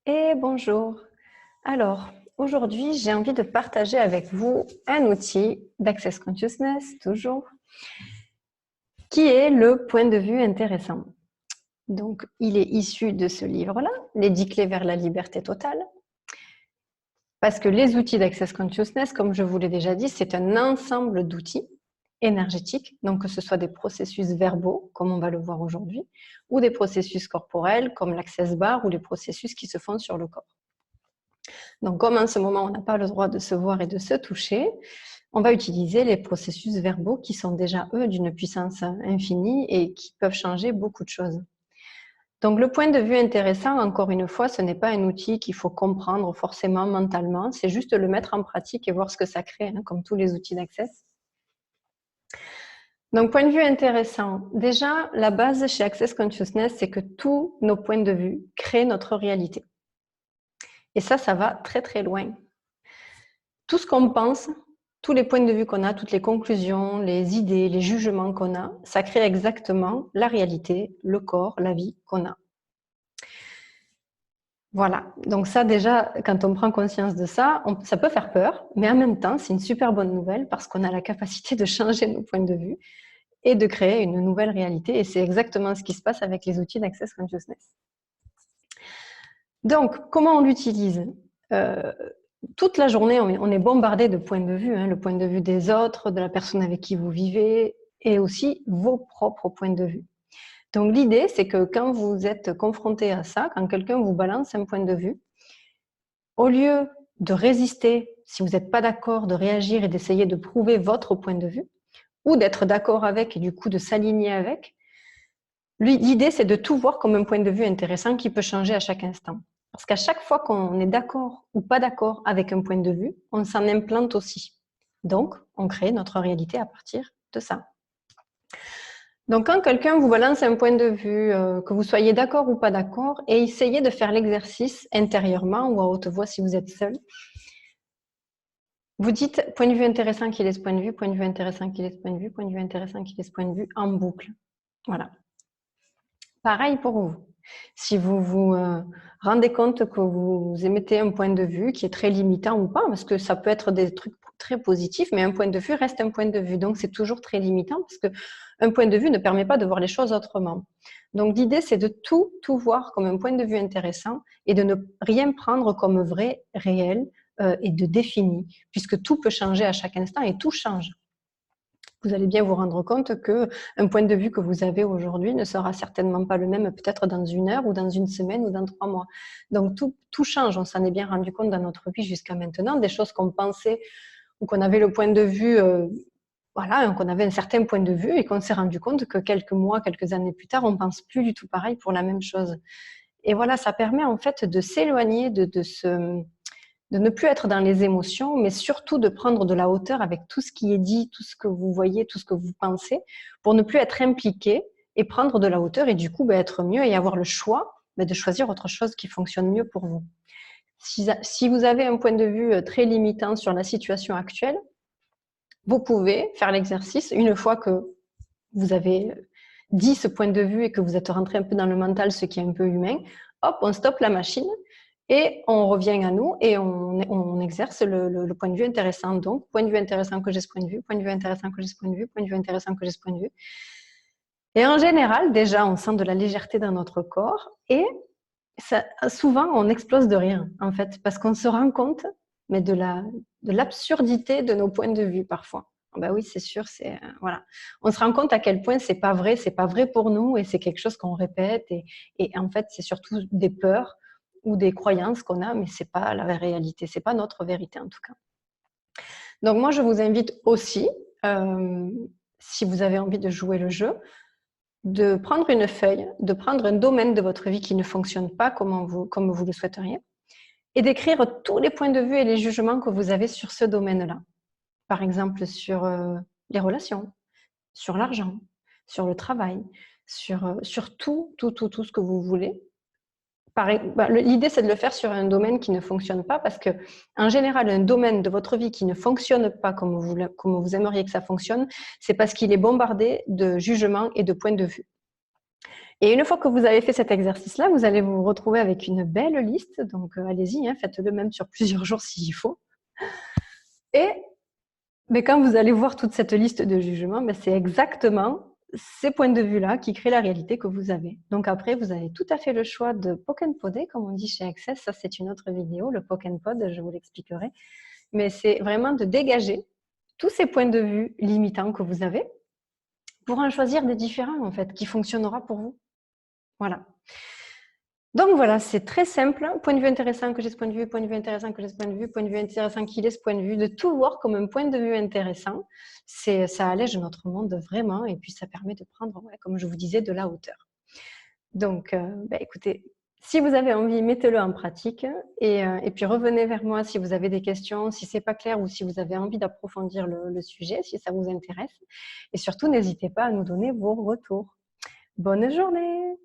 Et bonjour. Alors, aujourd'hui, j'ai envie de partager avec vous un outil d'Access Consciousness, toujours, qui est le point de vue intéressant. Donc, il est issu de ce livre-là, Les 10 clés vers la liberté totale. Parce que les outils d'Access Consciousness, comme je vous l'ai déjà dit, c'est un ensemble d'outils énergétiques, donc que ce soit des processus verbaux, comme on va le voir aujourd'hui, ou des processus corporels, comme l'Access Bar, ou les processus qui se font sur le corps. Donc, comme en ce moment, on n'a pas le droit de se voir et de se toucher, on va utiliser les processus verbaux qui sont déjà, eux, d'une puissance infinie et qui peuvent changer beaucoup de choses. Donc, le point de vue intéressant, encore une fois, ce n'est pas un outil qu'il faut comprendre forcément mentalement, c'est juste le mettre en pratique et voir ce que ça crée, hein, comme tous les outils d'access. Donc, point de vue intéressant. Déjà, la base chez Access Consciousness, c'est que tous nos points de vue créent notre réalité. Et ça va très très loin. Tout ce qu'on pense, tous les points de vue qu'on a, toutes les conclusions, les idées, les jugements qu'on a, ça crée exactement la réalité, le corps, la vie qu'on a. Voilà, donc ça déjà, quand on prend conscience de ça, ça peut faire peur, mais en même temps, c'est une super bonne nouvelle parce qu'on a la capacité de changer nos points de vue et de créer une nouvelle réalité, et c'est exactement ce qui se passe avec les outils d'Access Consciousness. Donc, comment on l'utilise toute la journée, on est bombardé de points de vue, hein, le point de vue des autres, de la personne avec qui vous vivez, et aussi vos propres points de vue. Donc l'idée, c'est que quand vous êtes confronté à ça, quand quelqu'un vous balance un point de vue, au lieu de résister, si vous n'êtes pas d'accord, de réagir et d'essayer de prouver votre point de vue, ou d'être d'accord avec et du coup de s'aligner avec, l'idée, c'est de tout voir comme un point de vue intéressant qui peut changer à chaque instant. Parce qu'à chaque fois qu'on est d'accord ou pas d'accord avec un point de vue, on s'en implante aussi. Donc, on crée notre réalité à partir de ça. Donc, quand quelqu'un vous balance un point de vue, que vous soyez d'accord ou pas d'accord, et essayez de faire l'exercice intérieurement ou à haute voix si vous êtes seul. Vous dites point de vue intéressant qu'il est ce point de vue, point de vue intéressant qu'il est ce point de vue, point de vue intéressant qu'il est ce point de vue, en boucle. Voilà. Pareil pour vous. Si vous vous rendez compte que vous émettez un point de vue qui est très limitant ou pas, parce que ça peut être des trucs très positifs, mais un point de vue reste un point de vue. Donc, c'est toujours très limitant parce qu'un point de vue ne permet pas de voir les choses autrement. Donc, l'idée, c'est de tout voir comme un point de vue intéressant et de ne rien prendre comme vrai, réel et de défini, puisque tout peut changer à chaque instant et tout change. Vous allez bien vous rendre compte qu'un point de vue que vous avez aujourd'hui ne sera certainement pas le même peut-être dans 1 heure ou dans 1 semaine ou dans 3 mois. Donc tout change, on s'en est bien rendu compte dans notre vie jusqu'à maintenant, des choses qu'on pensait ou qu'on avait le point de vue, voilà, qu'on avait un certain point de vue et qu'on s'est rendu compte que quelques mois, quelques années plus tard, on pense plus du tout pareil pour la même chose. Et voilà, ça permet en fait de s'éloigner de ne plus être dans les émotions, mais surtout de prendre de la hauteur avec tout ce qui est dit, tout ce que vous voyez, tout ce que vous pensez, pour ne plus être impliqué et prendre de la hauteur et du coup être mieux et avoir le choix de choisir autre chose qui fonctionne mieux pour vous. Si vous avez un point de vue très limitant sur la situation actuelle, vous pouvez faire l'exercice une fois que vous avez dit ce point de vue et que vous êtes rentré un peu dans le mental, ce qui est un peu humain. Hop, on stoppe la machine et on revient à nous et on exerce le point de vue intéressant. Donc, point de vue intéressant que j'ai ce point de vue, point de vue intéressant que j'ai ce point de vue, point de vue intéressant que j'ai ce point de vue. Et en général, déjà, on sent de la légèreté dans notre corps et ça, souvent, on explose de rire, en fait, parce qu'on se rend compte mais de l'absurdité de nos points de vue parfois. Ben oui, c'est sûr, voilà. On se rend compte à quel point c'est pas vrai pour nous et c'est quelque chose qu'on répète et en fait, c'est surtout des peurs ou des croyances qu'on a, mais c'est pas la réalité, c'est pas notre vérité en tout cas. Donc moi, je vous invite aussi, si vous avez envie de jouer le jeu, de prendre une feuille, de prendre un domaine de votre vie qui ne fonctionne pas comme vous le souhaiteriez, et d'écrire tous les points de vue et les jugements que vous avez sur ce domaine-là. Par exemple, sur les relations, sur l'argent, sur le travail, sur tout ce que vous voulez. L'idée, c'est de le faire sur un domaine qui ne fonctionne pas parce que, en général, un domaine de votre vie qui ne fonctionne pas comme vous aimeriez que ça fonctionne, c'est parce qu'il est bombardé de jugements et de points de vue. Et une fois que vous avez fait cet exercice-là, vous allez vous retrouver avec une belle liste. Donc, allez-y, hein, faites-le même sur plusieurs jours s'il faut. Et mais quand vous allez voir toute cette liste de jugements, ben, c'est exactement ces points de vue-là qui créent la réalité que vous avez. Donc après, vous avez tout à fait le choix de poke and podder, comme on dit chez Access. Ça, c'est une autre vidéo, le poke and pod, je vous l'expliquerai. Mais c'est vraiment de dégager tous ces points de vue limitants que vous avez pour en choisir des différents, en fait, qui fonctionnera pour vous. Voilà. Donc voilà, c'est très simple. Point de vue intéressant que j'ai ce point de vue, point de vue intéressant que j'ai ce point de vue, point de vue intéressant qu'il ait ce point de vue, de tout voir comme un point de vue intéressant. Ça allège notre monde vraiment et puis ça permet de prendre, ouais, comme je vous disais, de la hauteur. Donc, écoutez, si vous avez envie, mettez-le en pratique et puis revenez vers moi si vous avez des questions, si c'est pas clair ou si vous avez envie d'approfondir le sujet, si ça vous intéresse. Et surtout, n'hésitez pas à nous donner vos retours. Bonne journée!